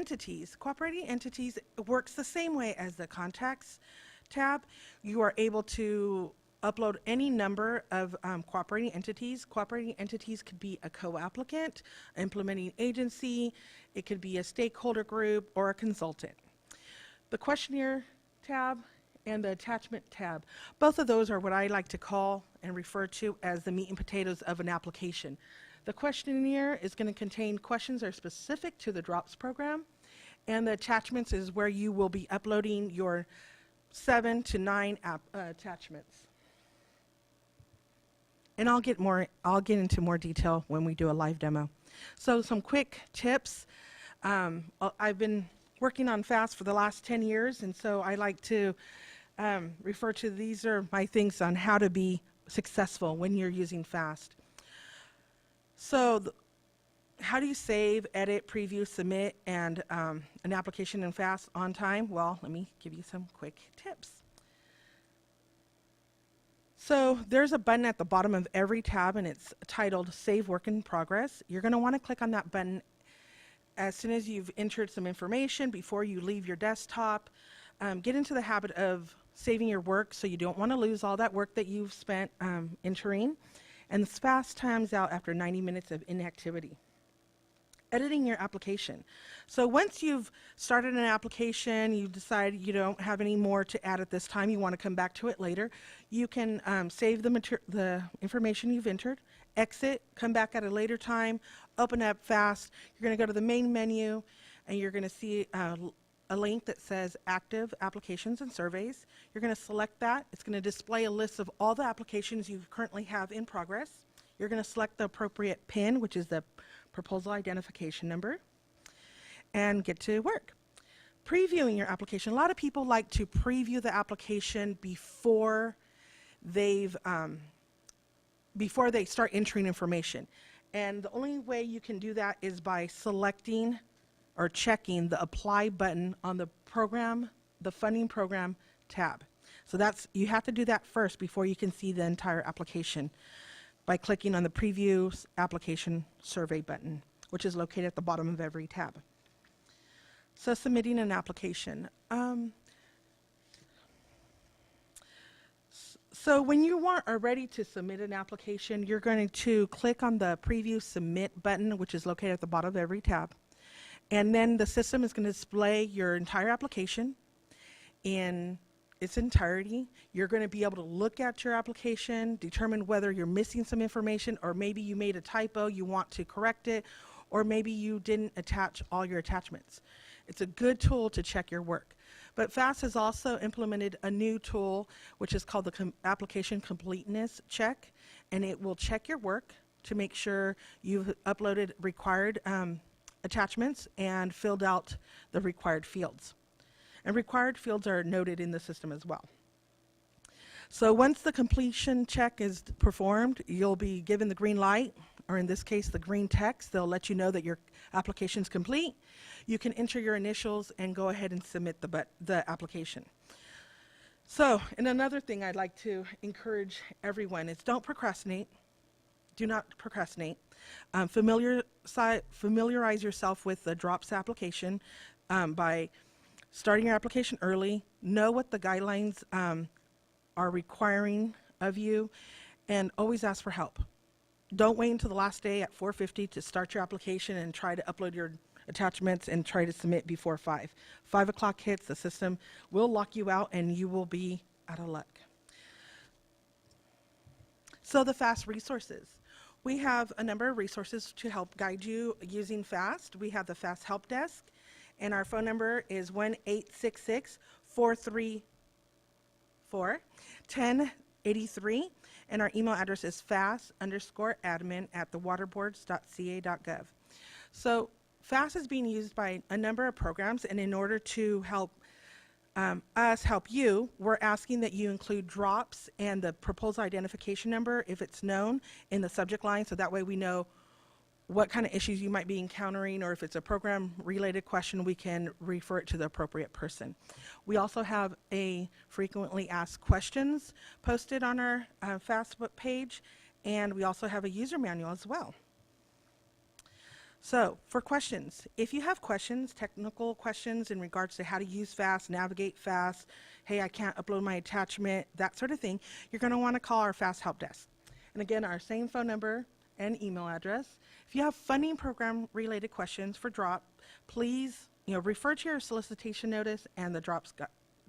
entities. Cooperating entities works the same way as the contacts tab. You are able to upload any number of cooperating entities. Cooperating entities could be a co-applicant, implementing agency, it could be a stakeholder group, or a consultant. The questionnaire tab and the attachment tab, both of those are what I like to call and refer to as the meat and potatoes of an application. The questionnaire is going to contain questions that are specific to the DROPS program, and the attachments is where you will be uploading your 7 to 9 attachments. And I'll get into more detail when we do a live demo. So some quick tips. I've been working on FAAST for the last 10 years, and so I like to refer to these are my things on how to be successful when you're using FAAST. So how do you save, edit, preview, submit, and an application in FAAST on time? Well, let me give you some quick tips. So there's a button at the bottom of every tab, and it's titled Save Work in Progress. You're going to want to click on that button as soon as you've entered some information before you leave your desktop. Get into the habit of saving your work so you don't want to lose all that work that you've spent entering. And this FAAST times out after 90 minutes of inactivity. Editing your application. So once you've started an application, you decide you don't have any more to add at this time, you want to come back to it later, you can save the information you've entered, exit, come back at a later time, open up FAAST. You're going to go to the main menu, and you're going to see a link that says Active Applications and Surveys. You're going to select that. It's going to display a list of all the applications you currently have in progress. You're going to select the appropriate PIN, which is the proposal identification number, and get to work. Previewing your application. A lot of people like to preview the application before they start entering information. And the only way you can do that is by selecting or checking the Apply button on the program, the Funding Program tab. So you have to do that first before you can see the entire application, by clicking on the Preview Application Survey button, which is located at the bottom of every tab. So submitting an application. So when you are ready to submit an application, you're going to click on the Preview Submit button, which is located at the bottom of every tab. And then the system is going to display your entire application in its entirety. You're going to be able to look at your application, determine whether you're missing some information, or maybe you made a typo, you want to correct it, or maybe you didn't attach all your attachments. It's a good tool to check your work. But FAAST has also implemented a new tool which is called the Application Completeness Check, and it will check your work to make sure you've uploaded required attachments and filled out the required fields. And required fields are noted in the system as well. So once the completion check is performed, you'll be given the green light, or in this case, the green text. They'll let you know that your application's complete. You can enter your initials and go ahead and submit the application. So, and another thing I'd like to encourage everyone is don't procrastinate. Do not procrastinate. Familiarize yourself with the DROPS application by starting your application early. Know what the guidelines are requiring of you, and always ask for help. Don't wait until the last day at 4:50 to start your application and try to upload your attachments and try to submit before 5. 5 o'clock hits, the system will lock you out and you will be out of luck. So the FAAST resources. We have a number of resources to help guide you using FAAST. We have the FAAST Help Desk, and our phone number is 1-866-434-1083, and our email address is fast_admin@thewaterboards.ca.gov. So FAAST is being used by a number of programs, and in order to help us help you, we're asking that you include DROPS and the proposal identification number, if it's known, in the subject line, so that way we know what kind of issues you might be encountering, or if it's a program-related question, we can refer it to the appropriate person. We also have a frequently asked questions posted on our FAAST page, and we also have a user manual as well. So for questions, if you have questions, technical questions in regards to how to use FAAST, navigate FAAST, hey, I can't upload my attachment, that sort of thing, you're going to want to call our FAAST help desk. And again, our same phone number and email address. If you have funding program related questions for Drought, please refer to your solicitation notice and the Drops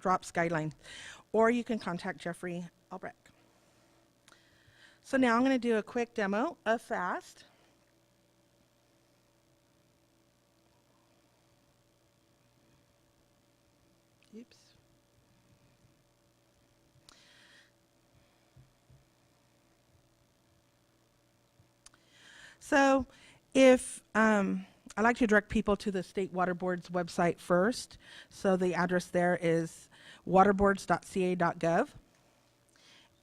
guideline, or you can contact Jeffrey Albrecht. So now I'm going to do a quick demo of FAAST. Oops. So if I like to direct people to the State Water Board's website first. So the address there is waterboards.ca.gov.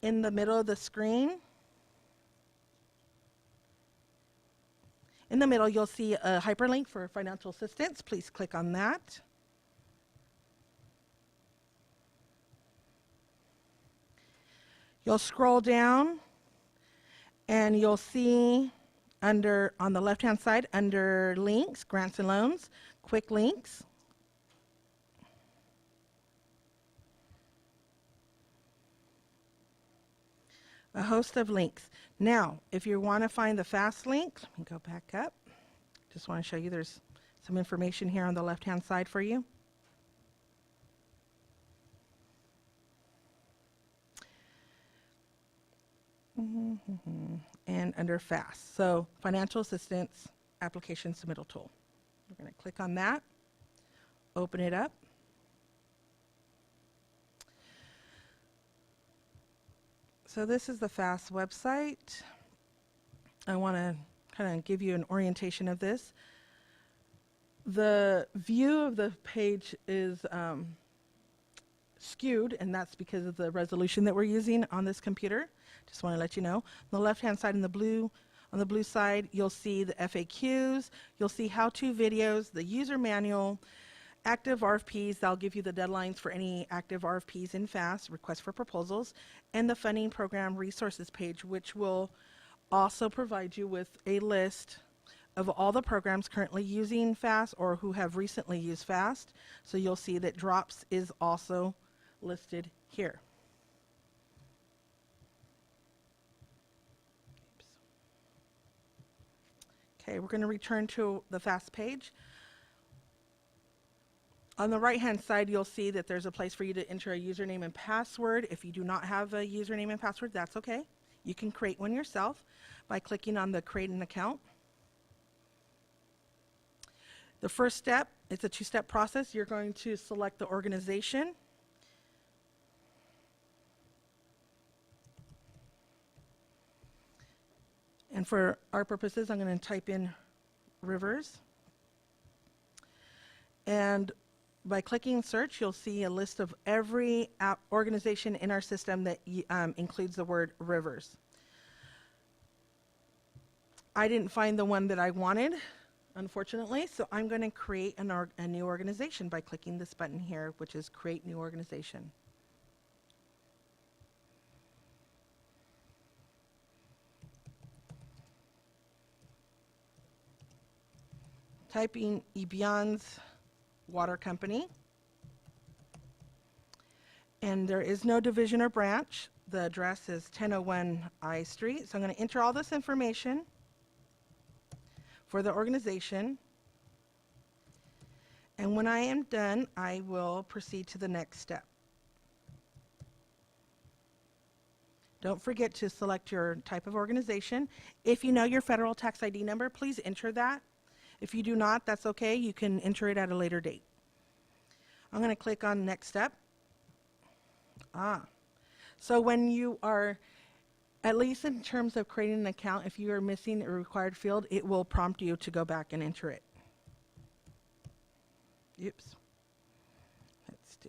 In the middle of the screen, you'll see a hyperlink for financial assistance. Please click on that. You'll scroll down and you'll see on the left-hand side, under links, grants and loans, quick links. A host of links. Now, if you want to find the FAAST link, let me go back up. Just want to show you there's some information here on the left-hand side for you. And under FAAST, so Financial Assistance Application Submittal Tool. We're going to click on that, open it up. So this is the FAAST website. I want to kind of give you an orientation of this. The view of the page is skewed, and that's because of the resolution that we're using on this computer. Just want to let you know. On the left-hand side, on the blue side, you'll see the FAQs. You'll see how-to videos, the user manual, active RFPs. That'll give you the deadlines for any active RFPs in FAAST, request for proposals, and the funding program resources page, which will also provide you with a list of all the programs currently using FAAST or who have recently used FAAST. So you'll see that Drops is also listed here. Okay, we're going to return to the FAAST page. On the right-hand side, you'll see that there's a place for you to enter a username and password. If you do not have a username and password, that's okay. You can create one yourself by clicking on the Create an Account. The first step, it's a two-step process. You're going to select the organization. And for our purposes, I'm going to type in Rivers. And by clicking search, you'll see a list of every organization in our system that includes the word Rivers. I didn't find the one that I wanted, unfortunately, so I'm going to create a new organization by clicking this button here, which is Create New Organization. Typing Ebion's Water Company. And there is no division or branch. The address is 1001 I Street. So I'm going to enter all this information for the organization. And when I am done, I will proceed to the next step. Don't forget to select your type of organization. If you know your federal tax ID number, please enter that. If you do not, that's okay. You can enter it at a later date. I'm going to click on Next Step. So when you are, at least in terms of creating an account, if you are missing a required field, it will prompt you to go back and enter it. Oops. Let's do.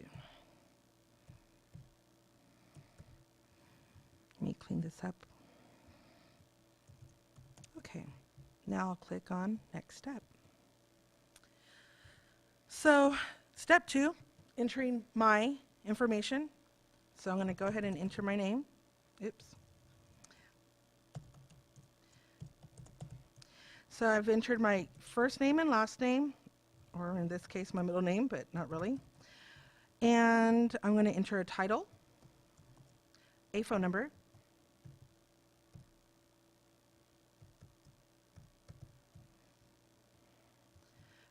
Let me clean this up. Okay. Now I'll click on Next Step. So step 2, entering my information. So I'm going to go ahead and enter my name. Oops. So I've entered my first name and last name, or in this case my middle name, but not really. And I'm going to enter a title, a phone number,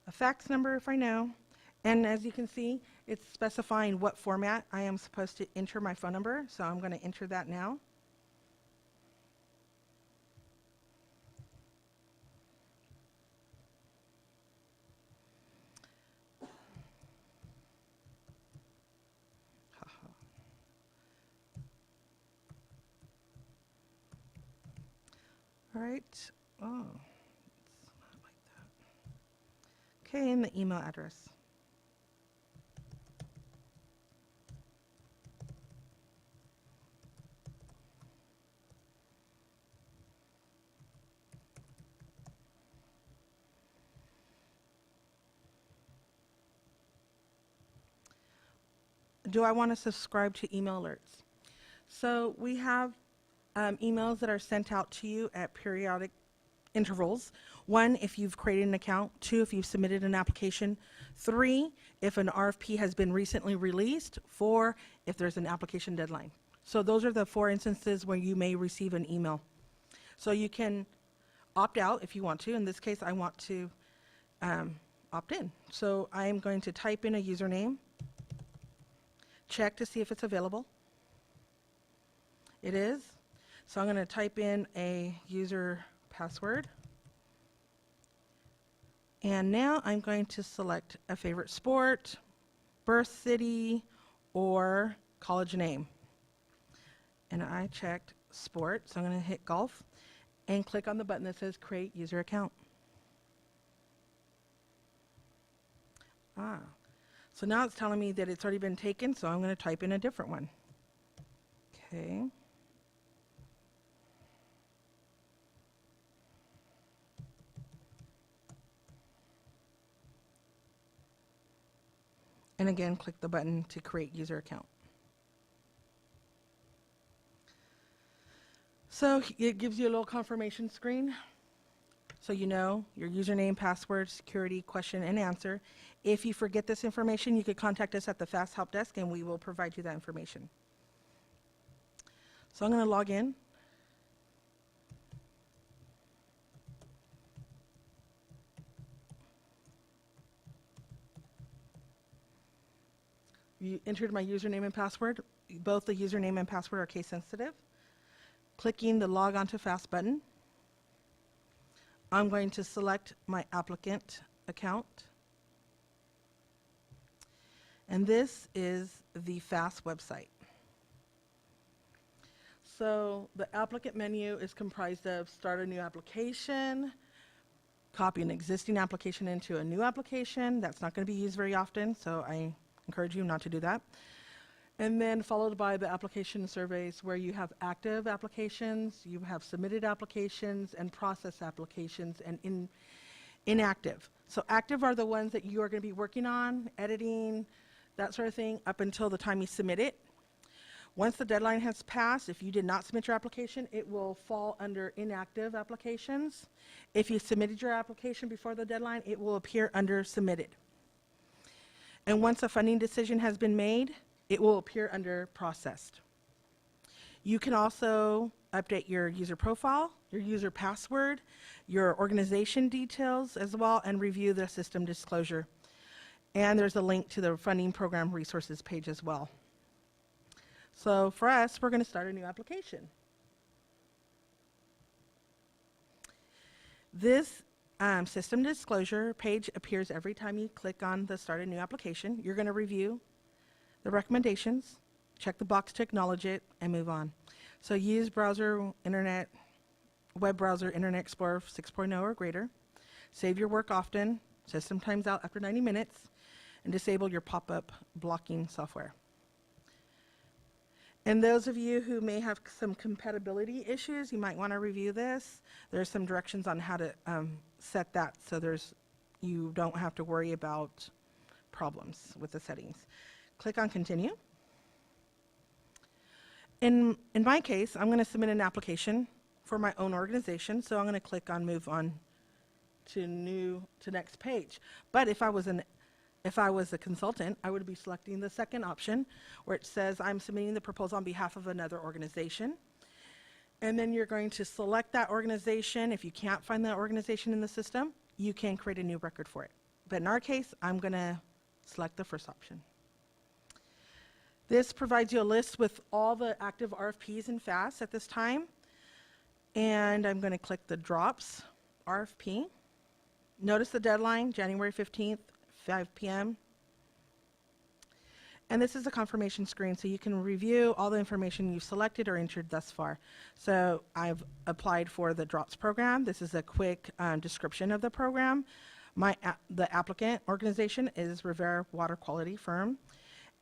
a fax number if I know, and as you can see, it's specifying what format I am supposed to enter my phone number, so I'm going to enter that now. All right. Oh, it's not like that. Okay, and the email address. Do I want to subscribe to email alerts? So we have emails that are sent out to you at periodic intervals. 1, if you've created an account. 2, if you've submitted an application. 3, if an RFP has been recently released. 4, if there's an application deadline. So those are the 4 instances where you may receive an email. So you can opt out if you want to. In this case, I want to opt in. So I am going to type in a username, check to see if it's available. It is. So I'm going to type in a user password. And now I'm going to select a favorite sport, birth city, or college name. And I checked sport, so I'm going to hit golf and click on the button that says create user account. So now it's telling me that it's already been taken, so I'm going to type in a different one. Okay. And again, click the button to create user account. So it gives you a little confirmation screen. So you know your username, password, security, question, and answer. If you forget this information, you could contact us at the FAAST help desk and we will provide you that information. So I'm going to log in. You entered my username and password. Both the username and password are case sensitive. Clicking the log on to FAAST button. I'm going to select my applicant account. And this is the FAAST website. So the applicant menu is comprised of start a new application, copy an existing application into a new application. That's not going to be used very often, so I encourage you not to do that. And then followed by the application surveys where you have active applications, you have submitted applications, and process applications, and inactive. So active are the ones that you are going to be working on, editing, that sort of thing, up until the time you submit it. Once the deadline has passed, if you did not submit your application, it will fall under inactive applications. If you submitted your application before the deadline, it will appear under submitted. And once a funding decision has been made, it will appear under processed. You can also update your user profile, your user password, your organization details as well, and review the system disclosure. And there's a link to the funding program resources page as well. So for us, we're going to start a new application. This system disclosure page appears every time you click on the Start a New Application. You're going to review the recommendations, check the box to acknowledge it, and move on. So use browser, internet, web browser, Internet Explorer 6.0 or greater. Save your work often, system times out after 90 minutes, and disable your pop-up blocking software. And those of you who may have some compatibility issues, you might want to review this. There's some directions on how to set that so you don't have to worry about problems with the settings. Click on Continue. In my case, I'm going to submit an application for my own organization, so I'm going to click on Move On to next page. But if I was a consultant, I would be selecting the second option where it says I'm submitting the proposal on behalf of another organization. And then you're going to select that organization. If you can't find that organization in the system, you can create a new record for it. But in our case, I'm going to select the first option. This provides you a list with all the active RFPs in FAAST at this time. And I'm going to click the Drops RFP. Notice the deadline, January 15th, 5 p.m. And this is a confirmation screen, so you can review all the information you've selected or entered thus far. So I've applied for the Drought program. This is a quick description of the program. The applicant organization is Rivera Water Quality Firm,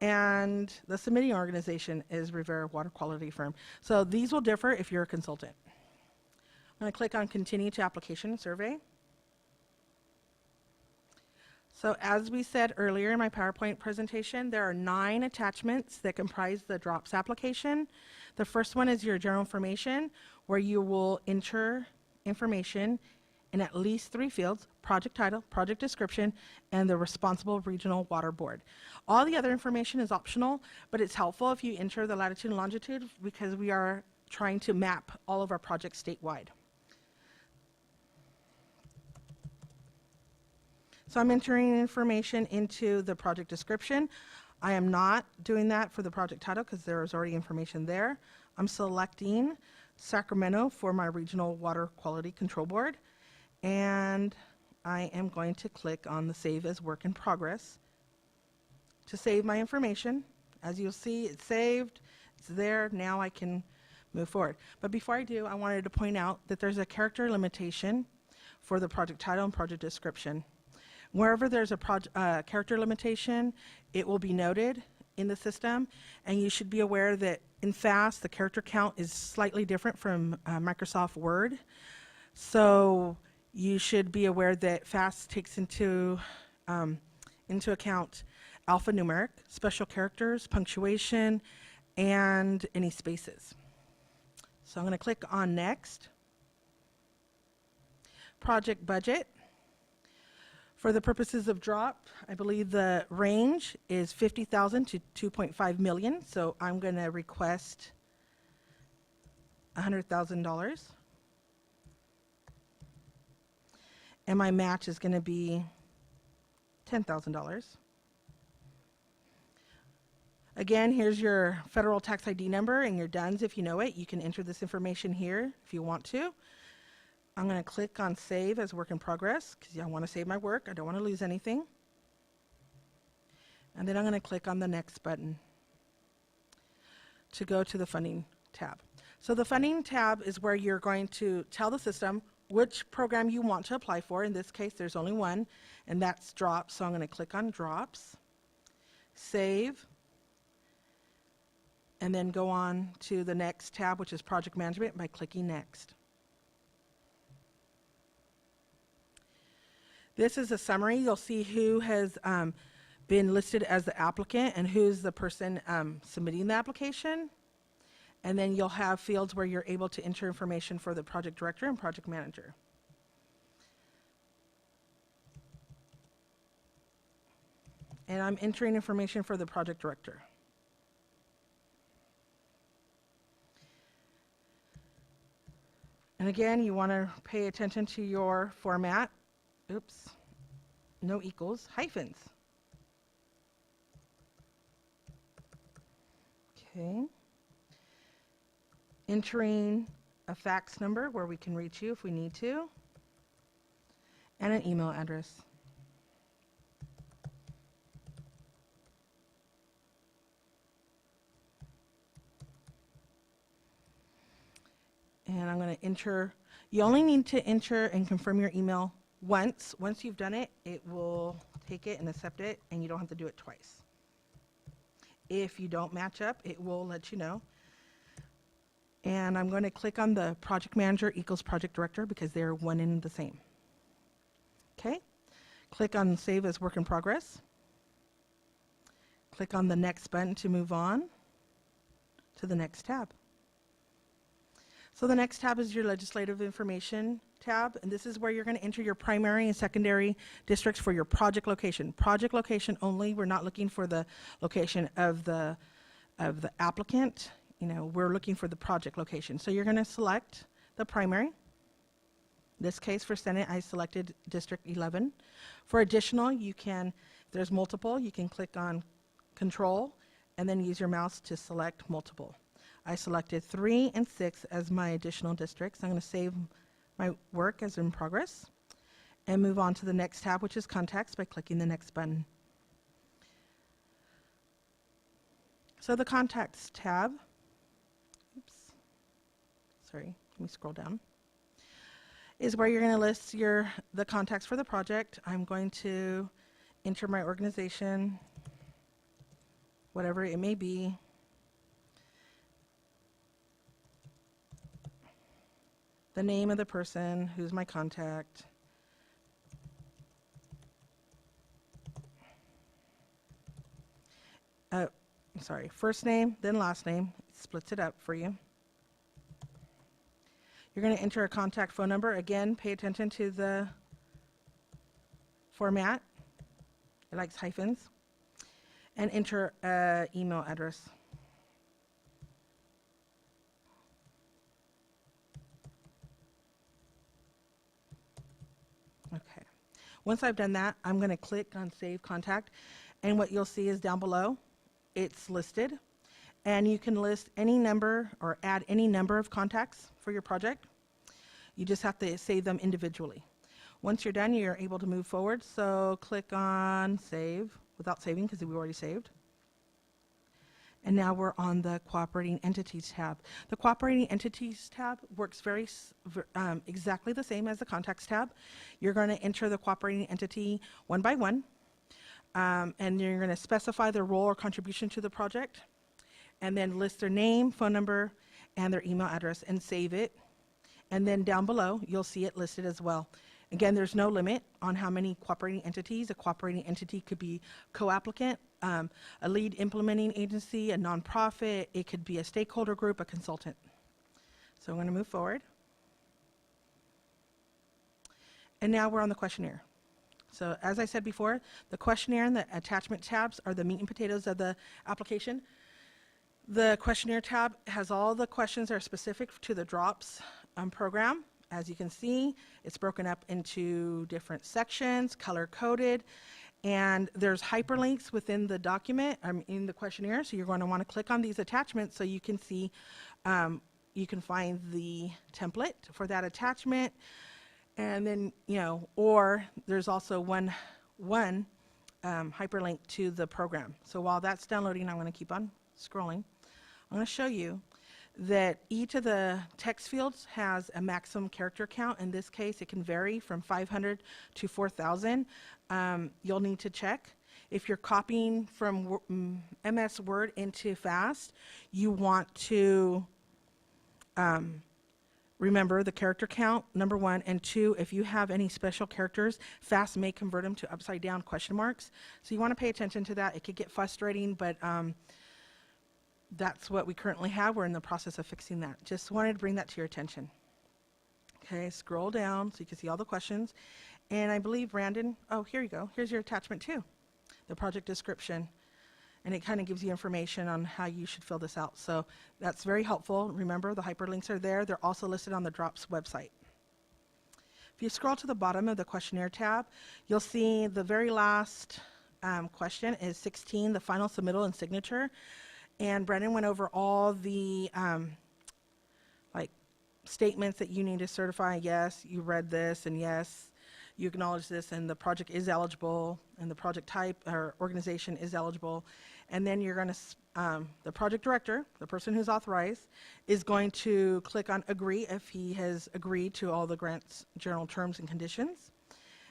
and the submitting organization is Rivera Water Quality Firm. So these will differ if you're a consultant. I'm going to click on Continue to Application Survey. So as we said earlier in my PowerPoint presentation, there are 9 attachments that comprise the Drops application. The first one is your general information, where you will enter information in at least 3 fields: project title, project description, and the responsible regional water board. All the other information is optional, but it's helpful if you enter the latitude and longitude because we are trying to map all of our projects statewide. So I'm entering information into the project description. I am not doing that for the project title because there is already information there. I'm selecting Sacramento for my regional water quality control board. And I am going to click on the Save as Work in Progress to save my information. As you'll see, it's saved, it's there, now I can move forward. But before I do, I wanted to point out that there's a character limitation for the project title and project description. Wherever there's a character limitation, it will be noted in the system, and you should be aware that in FAAST, the character count is slightly different from Microsoft Word. So you should be aware that FAAST takes into account alphanumeric, special characters, punctuation, and any spaces. So I'm going to click on Next. Project budget. For the purposes of Drop, I believe the range is $50,000 to $2.5 million. So I'm going to request $100,000. And my match is going to be $10,000. Again, here's your federal tax ID number and your DUNS if you know it. You can enter this information here if you want to. I'm going to click on Save as Work in Progress because I want to save my work. I don't want to lose anything. And then I'm going to click on the Next button to go to the Funding tab. So the Funding tab is where you're going to tell the system which program you want to apply for. In this case, there's only one, and that's Drops. So I'm going to click on Drops, Save, and then go on to the next tab, which is Project Management, by clicking Next. This is a summary. You'll see who has been listed as the applicant and who's the person submitting the application. And then you'll have fields where you're able to enter information for the project director and project manager. And I'm entering information for the project director. And again, you want to pay attention to your format. Oops, no equals, hyphens. Okay. Entering a fax number where we can reach you if we need to, and an email address. And I'm going to enter, you only need to enter and confirm your email once. Once you've done it, it will take it and accept it, and you don't have to do it twice. If you don't match up, it will let you know. And I'm going to click on the project manager equals project director because they're one and the same. Okay. Click on Save as Work in Progress. Click on the Next button to move on to the next tab. So the next tab is your legislative information tab, and this is where you're going to enter your primary and secondary districts for your project location. Project location only. We're not looking for the location of the applicant. You know, we're looking for the project location. So you're going to select the primary. In this case, for Senate, I selected District 11. For additional, you can, if there's multiple, you can click on Control and then use your mouse to select multiple. I selected 3 and 6 as my additional districts. I'm going to save my work as in progress and move on to the next tab, which is Contacts, by clicking the next button. So the Contacts tab, oops, sorry, let me scroll down, is where you're going to list the contacts for the project. I'm going to enter my organization, whatever it may be. The name of the person who's my contact. Sorry, first name, then last name. It splits it up for you. You're going to enter a contact phone number. Again, pay attention to the format. It likes hyphens. And enter an email address. Okay. Once I've done that, I'm going to click on Save Contact. And what you'll see is down below, it's listed. And you can list any number or add any number of contacts for your project. You just have to save them individually. Once you're done, you're able to move forward. So click on Save without saving because we already saved. And now we're on the Cooperating Entities tab. The Cooperating Entities tab works exactly the same as the Contacts tab. You're going to enter the cooperating entity one by one, and you're going to specify their role or contribution to the project, and then list their name, phone number, and their email address, and save it. And then down below, you'll see it listed as well. Again, there's no limit on how many cooperating entities. A cooperating entity could be co-applicant, a lead implementing agency, a nonprofit. It could be a stakeholder group, a consultant. So I'm going to move forward. And now we're on the questionnaire. So as I said before, the questionnaire and the attachment tabs are the meat and potatoes of the application. The questionnaire tab has all the questions that are specific to the DROPS program. As you can see, it's broken up into different sections, color-coded, and there's hyperlinks within the document, in the questionnaire, so you're going to want to click on these attachments so you can see, you can find the template for that attachment, and then, you know, or there's also one hyperlink to the program. So while that's downloading, I'm going to keep on scrolling. I'm going to show you that each of the text fields has a maximum character count. In this case, it can vary from 500 to 4,000. You'll need to check. If you're copying from MS Word into FAAST, you want to remember the character count, number one, and two, if you have any special characters, FAAST may convert them to upside down question marks. So you want to pay attention to that. It could get frustrating, but that's what we currently have. We're in the process of fixing that. Just wanted to bring that to your attention. Okay, scroll down so you can see all the questions. And I believe Brandon, oh, here you go. Here's your attachment 2, the project description. And it kind of gives you information on how you should fill this out. So that's very helpful. Remember, the hyperlinks are there. They're also listed on the DROPS website. If you scroll to the bottom of the questionnaire tab, you'll see the very last question is 16, the final submittal and signature. And Brendan went over all the like statements that you need to certify. Yes, you read this, and yes, you acknowledge this, and the project is eligible, and the project type or organization is eligible. And then you're going to, the project director, the person who's authorized, is going to click on agree if he has agreed to all the grant's general terms and conditions.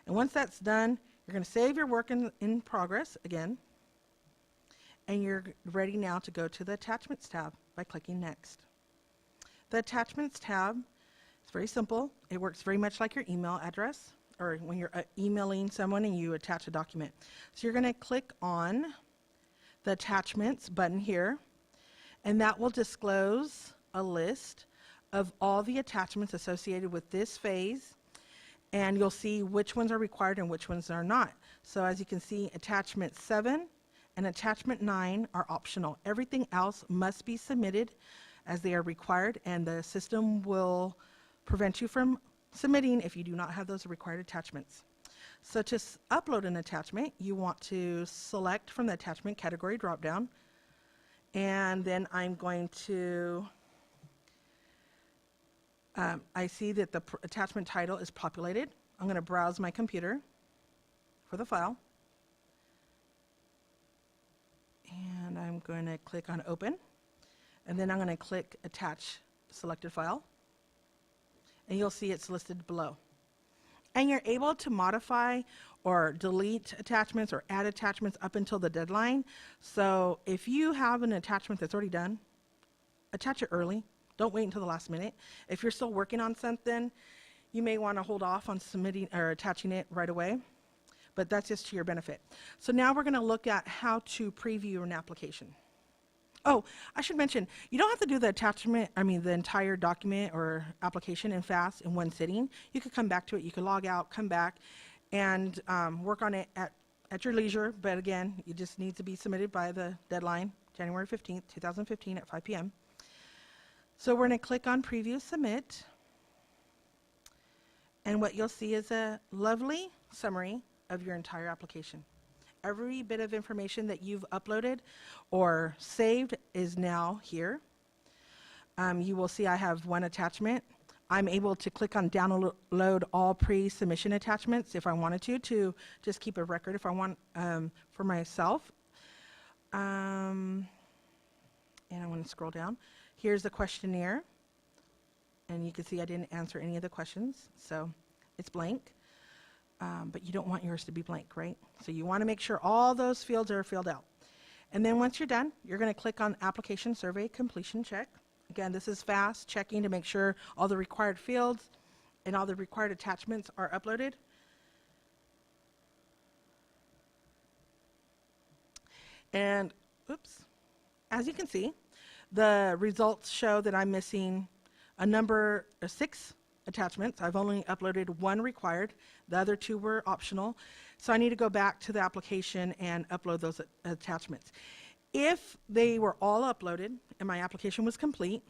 And once that's done, you're going to save your work in progress again. And you're ready now to go to the Attachments tab by clicking Next. The Attachments tab is very simple. It works very much like your email address, or when you're emailing someone and you attach a document. So you're going to click on the Attachments button here, and that will disclose a list of all the attachments associated with this phase, and you'll see which ones are required and which ones are not. So as you can see, attachment 7 and attachment 9 are optional. Everything else must be submitted as they are required, and the system will prevent you from submitting if you do not have those required attachments. So to upload an attachment, you want to select from the attachment category dropdown, and then I'm going to, I see that the attachment title is populated. I'm going to browse my computer for the file, and I'm going to click on open, and then I'm going to click attach selected file, and you'll see it's listed below. And you're able to modify or delete attachments or add attachments up until the deadline. So if you have an attachment that's already done, attach it early. Don't wait until the last minute. If you're still working on something, you may want to hold off on submitting or attaching it right away, but that's just to your benefit. So now we're going to look at how to preview an application. Oh, I should mention, you don't have to do the attachment, the entire document or application in FAAST in one sitting. You could come back to it, you could log out, come back, and work on it at your leisure. But again, it just needs to be submitted by the deadline, January 15th, 2015 at 5 p.m. So we're going to click on Preview Submit. And what you'll see is a lovely summary of your entire application. Every bit of information that you've uploaded or saved is now here. You will see I have one attachment. I'm able to click on download all pre-submission attachments if I wanted to just keep a record if I want for myself. And I want to scroll down. Here's the questionnaire. And you can see I didn't answer any of the questions, so it's blank. But you don't want yours to be blank, right? So you want to make sure all those fields are filled out. And then once you're done, you're going to click on Application Survey Completion Check. Again, this is FAAST, checking to make sure all the required fields and all the required attachments are uploaded. And, oops, as you can see, the results show that I'm missing a number of 6 attachments. I've only uploaded 1 required. The other 2 were optional. So I need to go back to the application and upload those attachments. If they were all uploaded and my application was complete,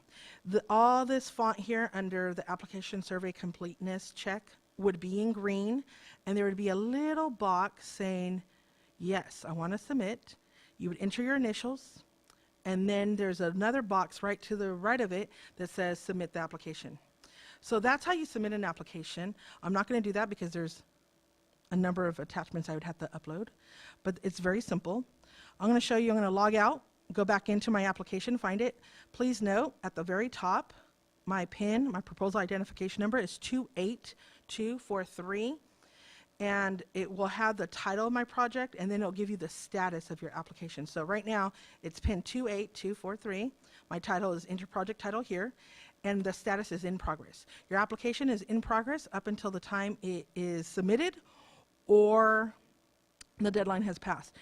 all this font here under the Application Survey Completeness Check would be in green, and there would be a little box saying, yes, I want to submit. You would enter your initials, and then there's another box right to the right of it that says submit the application. So that's how you submit an application. I'm not going to do that because there's a number of attachments I would have to upload, but it's very simple. I'm going to show you, I'm going to log out, go back into my application, find it. Please note at the very top, my PIN, my proposal identification number is 28243, and it will have the title of my project, and then it'll give you the status of your application. So right now, it's PIN 28243. My title is Enter Project Title here, and the status is in progress. Your application is in progress up until the time it is submitted or the deadline has passed.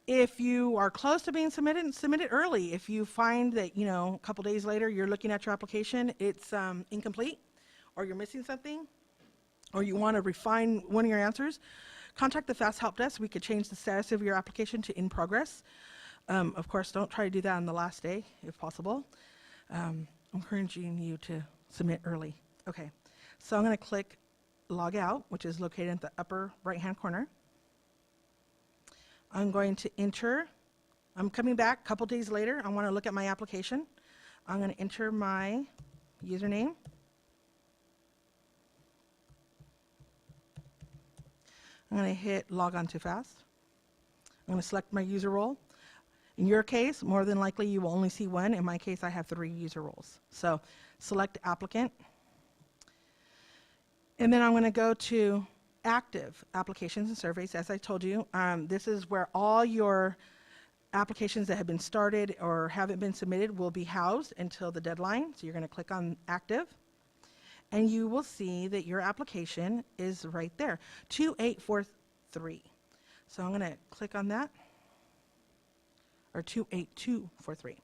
If you are close to being submitted, submit it early. If you find that, a couple days later you're looking at your application, it's incomplete, or you're missing something, or you want to refine one of your answers, contact the FAAST Help Desk. We could change the status of your application to in progress. Of course, don't try to do that on the last day, if possible. I'm encouraging you to submit early. Okay, so I'm going to click Log Out, which is located at the upper right-hand corner. I'm going to enter. I'm coming back a couple days later. I want to look at my application. I'm going to enter my username. I'm going to hit Log On to FAAST. I'm going to select my user role. In your case, more than likely you will only see 1. In my case, I have 3 user roles. So select Applicant. And then I'm going to go to Active Applications and Surveys. As I told you, this is where all your applications that have been started or haven't been submitted will be housed until the deadline. So you're going to click on Active, and you will see that your application is right there, 28243. So I'm going to click on that, or 28243.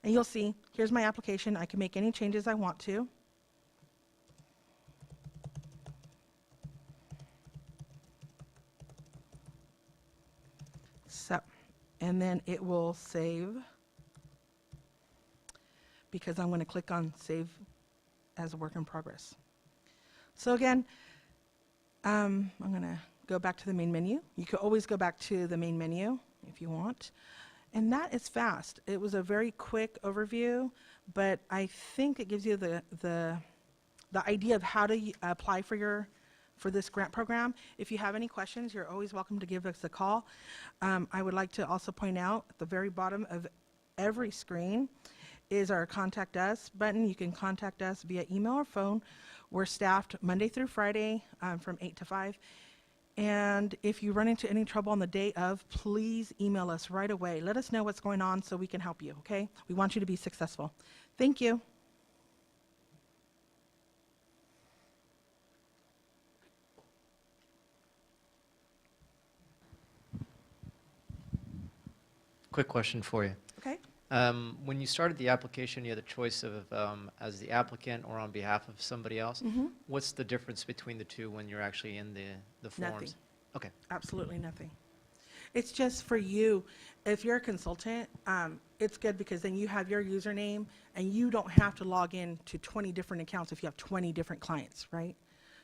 And you'll see, here's my application. I can make any changes I want to. So, and then it will save, because I'm going to click on Save as a Work in Progress. So again, I'm going to go back to the main menu. You can always go back to the main menu if you want. And that is FAAST. It was a very quick overview, but I think it gives you the idea of how to apply for this grant program. If you have any questions, you're always welcome to give us a call. I would like to also point out at the very bottom of every screen is our Contact Us button. You can contact us via email or phone. We're staffed Monday through Friday from 8 to 5. And if you run into any trouble on the day of, please email us right away. Let us know what's going on so we can help you, okay? We want you to be successful. Thank you. Quick question for you. Okay. When you started the application, you had the choice of as the applicant or on behalf of somebody else. Mm-hmm. What's the difference between the two when you're actually in the forms? Nothing. Okay. Absolutely nothing. It's just for you. If you're a consultant, it's good because then you have your username and you don't have to log in to 20 different accounts if you have 20 different clients, right?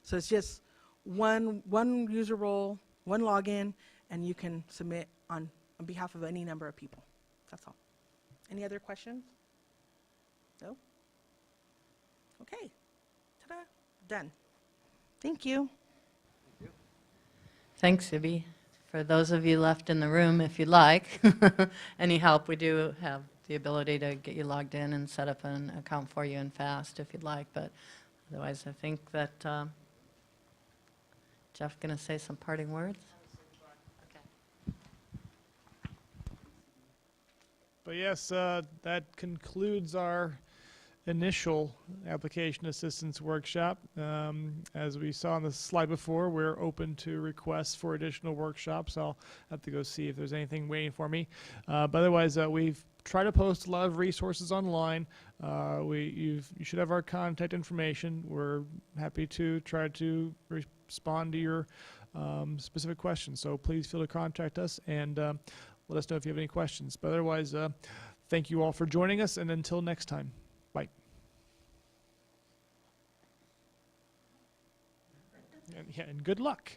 So it's just one user role, one login, and you can submit on behalf of any number of people. That's all. Any other questions? No? Okay. Ta-da. Done. Thank you. Thanks, Ibby. For those of you left in the room, if you'd like any help, we do have the ability to get you logged in and set up an account for you in FAAST if you'd like. But otherwise, I think that Jeff's going to say some parting words. But yes, that concludes our initial application assistance workshop. As we saw on the slide before, we're open to requests for additional workshops. I'll have to go see if there's anything waiting for me. But otherwise, we've tried to post a lot of resources online. You should have our contact information. We're happy to try to respond to your specific questions. So please feel to contact us and let us know if you have any questions. But otherwise, thank you all for joining us, and until next time, bye. And good luck.